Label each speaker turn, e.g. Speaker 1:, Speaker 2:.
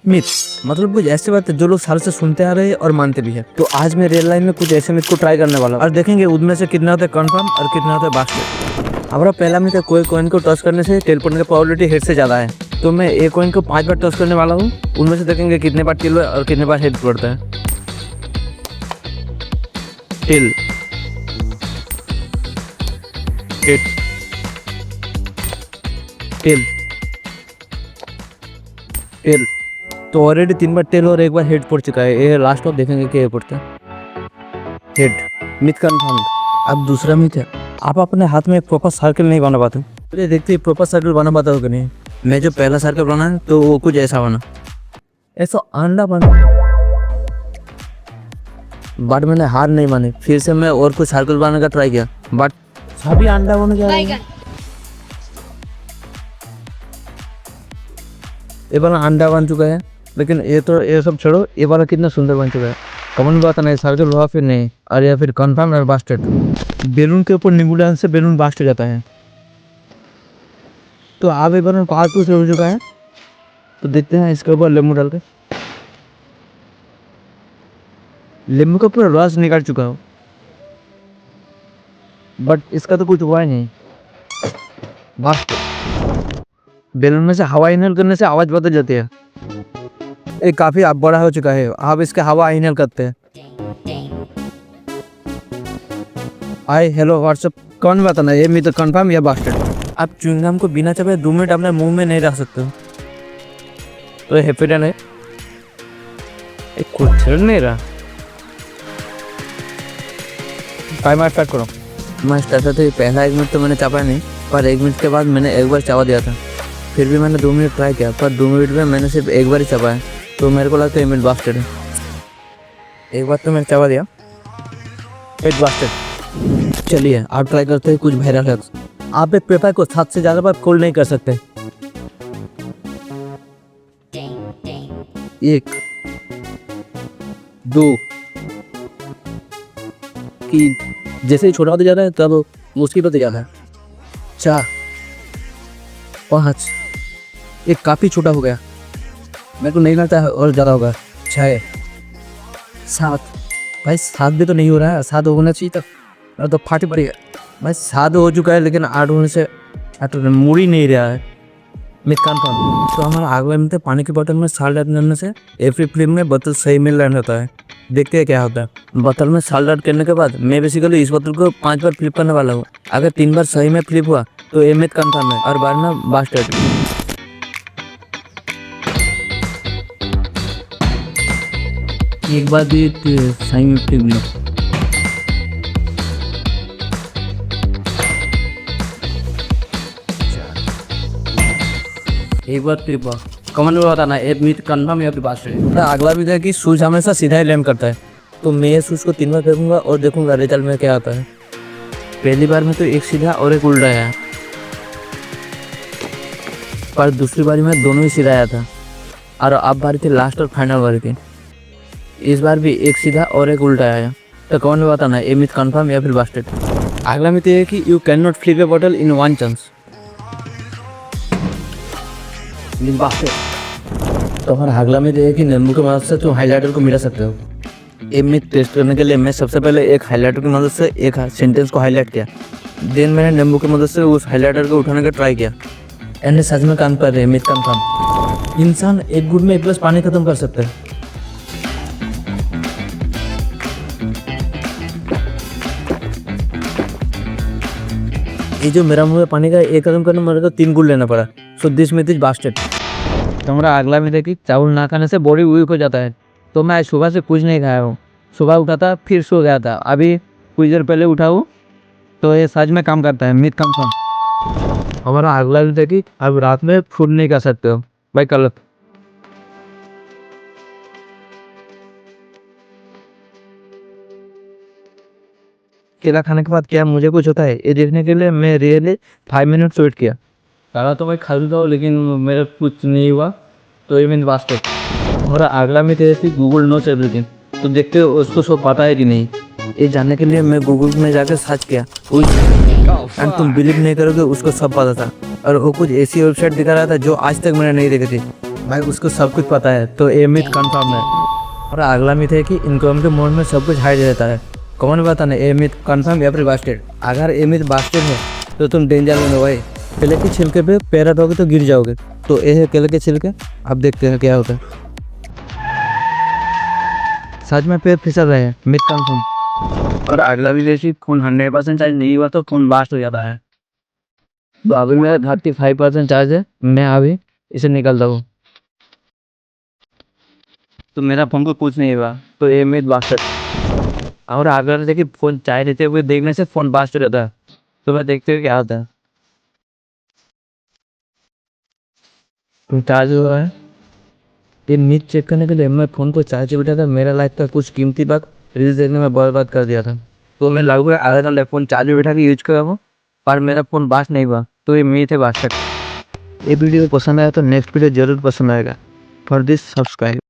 Speaker 1: Myth मतलब कुछ ऐसी बात है जो लोग साल से सुनते आ रहे हैं और मानते भी है। तो आज मैं रियल लाइफ में कुछ ऐसे मिथ को ट्राई करने वाला हूं और देखेंगे उनमें से कितना होता है कंफर्म और कितना होता है बास्केट। हमारा पहला मिथ है कोई कॉइन को टच करने से टेल पड़ने की प्रोबेबिलिटी हेड से ज्यादा है। तो मैं एक कॉइन को 5 बार टच करने वाला हूँ, उनमें से देखेंगे कितने बार टेल और कितने बार हेड पड़ता है। Tail, head, tail, tail. तो ऑलरेडी 3 बार टेल और 1 बार हेड पड़ चुका है। ये लास्ट में देखेंगे क्या पड़ता है। Head, myth confirm. अब दूसरा मिथ है आप अपने हाथ में एक प्रॉपर सर्कल नहीं बना पाते। मुझे देखते ही प्रॉपर सर्कल बना पाता हो कि नहीं। मैं जो पहला सर्कल बना है तो वो कुछ ऐसा बना, ऐसा अंडा बना, बट मैंने हार नहीं मानी। फिर से मैं और कुछ सर्कल बनाने का ट्राई किया बट सभी अंडा बन गया। ये वाला अंडा बन चुका है, लेकिन ये सब छोड़ो, ये वाला कितना सुंदर बन चुका है। कॉमन बात नहीं, सर्कल हुआ फिर नहीं, और या फिर कन्फर्म है बास्टेड। बैलून के ऊपर नींबू डालने से बैलून बास्ट हो जाता है। तो आप एक बार पास कुछ हो चुका है, तो देखते हैं इसके ऊपर नींबू डाल के। नींबू का पूरा रस निकाल चुका हो, बट इसका तो कुछ हुआ ही नहीं। बास्ट बैलून में से हवा इनहेल करने से आवाज बदल जाती है। ये काफी अब बड़ा हो चुका है, आप इसके हवा इनहेल करते हैं। हाय हेलो व्हाट्सअप, कौन बताना ये मिथ कंफर्म या बास्टेड। आप च्युइंगम को बिना चबाए 2 मिनट अपने मुंह में नहीं रख सकते हो। तो ये हैप्पीडेंट है, एक कुछ नहीं रहा। टाइमर स्टार्ट करो। मैं स्टार्ट करते पहला 1 मिनट तो मैंने चापा नहीं, पर 1 मिनट के बाद मैंने एक बार चावा दिया था। फिर भी मैंने 2 मिनट ट्राई किया, पर 2 मिनट में मैंने सिर्फ एक बार ही चबाया। तो मेरे को लगता है मिथ बास्टेड है। एक बार तो मैंने चबा दिया, मिथ बास्टेड। चलिए आप ट्राई करते हैं कुछ वायरल हैक्स। आप एक पेपर को 7 से ज़्यादा बार फोल्ड नहीं कर सकते। 1, 2, 3, जैसे ही छोटा होता जाता है तब मुश्किल होते जाता है। 4, 5, ये काफ़ी छोटा हो गया, मेरे को नहीं लगता है और ज़्यादा होगा। 6, 7, भाई 7 भी तो नहीं हो रहा है, 7 होना चाहिए तब, और तो फाटी पड़ेगा। भाई 7 हो चुका है, लेकिन 8 होने से 8 मुड़ ही नहीं रहा है। Myth confirm. तो हमारा अगला मिथ है पानी की बोतल में साल्ट ऐड करने से एवरी फ्लिप में बोतल सही मिल रहा होता है। देखते हैं क्या होता है। बोतल में साल्ट ऐड करने के बाद मैं बेसिकली इस बोतल को 5 बार फ्लिप करने वाला हूँ। अगर 3 बार सही में फ्लिप हुआ तो ये मिथ कन्फर्म है और वरना बास्टेड। एक बार भी सही में फ्लिप नहीं। एक बार फ्लिप हुआ, कमेंट में बताना एक मिथ कन्फर्म या फिर बास्टेड। अगला भी है कि शूज हमेशा सीधा ही लैंड करता है। तो मैं ये शूज को 3 बार फेंकूंगा और देखूंगा रिजल्ट में क्या आता है। पहली बार में तो एक सीधा और एक उल्टा आया, पर दूसरी बारी में दोनों ही सीधा आया था। और अब बारी थी लास्ट और फाइनल बारी थी, इस बार भी एक सीधा और एक उल्टा आया। तो कौन में बताना ये मिथ कन्फर्म या फिर बास्टेड। अगला मिथ है कि you can not flip A bottle in 1 chance. तो हमारा अगला मिथ है कि नींबू की मदद से तुम हाइलाइटर को मिटा सकते हो। ये मिथ टेस्ट करने के लिए मैं सबसे पहले एक हाइलाइटर की मदद से एक सेंटेंस को हाईलाइट किया। देन मैंने नींबू की मदद से उस हाइलाइटर को उठाने का ट्राई किया। एंड सच में काम कर रहे हैं, मिथ कन्फर्म। इंसान एक गुड में 1 गिलास पानी खत्म कर सकता है। ये जो मेरा मुंह में पानी का 1 कदम करने मेरे को 3 गुड़ लेना पड़ा। So this myth is bastard. तो हमारा अगला मिथ है कि चावल ना खाने से बॉडी वीक हो जाता है। तो मैं सुबह से कुछ नहीं खाया हूँ, सुबह उठा था फिर सो गया था, अभी कुछ देर पहले उठा हूँ। तो ये सच में काम करता है, मिथ कन्फर्म। हमारा अगला मिथ है कि अब रात में फूड नहीं खा सकते हो। भाई गलत। केला खाने के बाद क्या मुझे कुछ होता है, ये देखने के लिए मैं रियली 5 मिनट वेट किया। काला तो मैं खा लूँगा हूँ, लेकिन मेरा कुछ नहीं हुआ। तो ये मिथ बास्टेड। हमारा अगला मिथ है कि गूगल नोस एवरीथिंग। तो देखते हो उसको सब पता है कि नहीं। ये जानने के लिए मैं गूगल में जाकर सर्च किया, एंड तुम बिलीव नहीं करोगे उसको सब पता था। और वो कुछ ऐसी वेबसाइट दिखा रहा था जो आज तक मैंने नहीं देखी थी। भाई उसको सब कुछ पता है, तो ये मिथ कंफर्म है। और अगला मिथ है कि इनकम के मोड में सब कुछ हाइड रहता है। कौन पता नहीं, ये मिथ कंफर्म एवरी बास्टेड। अगर ये मिथ बास्टेड है तो तुम डेंजर में हो भाई। केले के छिलके पे पैर रखोगे तो गिर जाओगे। तो ये है केले के छिलके, अब देखते हैं क्या होता है। सच में पैर फिसल रहे हैं, मिथ कंफर्म। और अगला भी जैसी फोन 100% चार्ज नहीं हुआ तो फोन ब्लास्ट हो जाता है। तो अभी मेरा 35% चार्ज है, मैं अभी इसे निकलता हूँ। तो मेरा फोन को कुछ नहीं हुआ, तो ये मिथ बास्टेड। और अगर देखिए फोन चार्ज रहते हुए देखने से फोन ब्लास्ट हो जाता है। तो मैं देखते हुए क्या होता है। तुम चार्ज हुआ है, ये मिथ चेक करने के लिए मैं फ़ोन को चार्ज पे बैठा था। मेरा लाइफ का कुछ कीमती वक्त रील्स देखने में बर्बाद कर दिया था। तो मैं लगभग आधा घंटा फ़ोन चार्ज पे बैठा के यूज कर रहा हूँ, पर मेरा फ़ोन ब्लास्ट नहीं हुआ। तो ये मिथ है बास्टेड। ये वीडियो पसंद आया तो नेक्स्ट वीडियो जरूर पसंद आएगा। For this subscribe.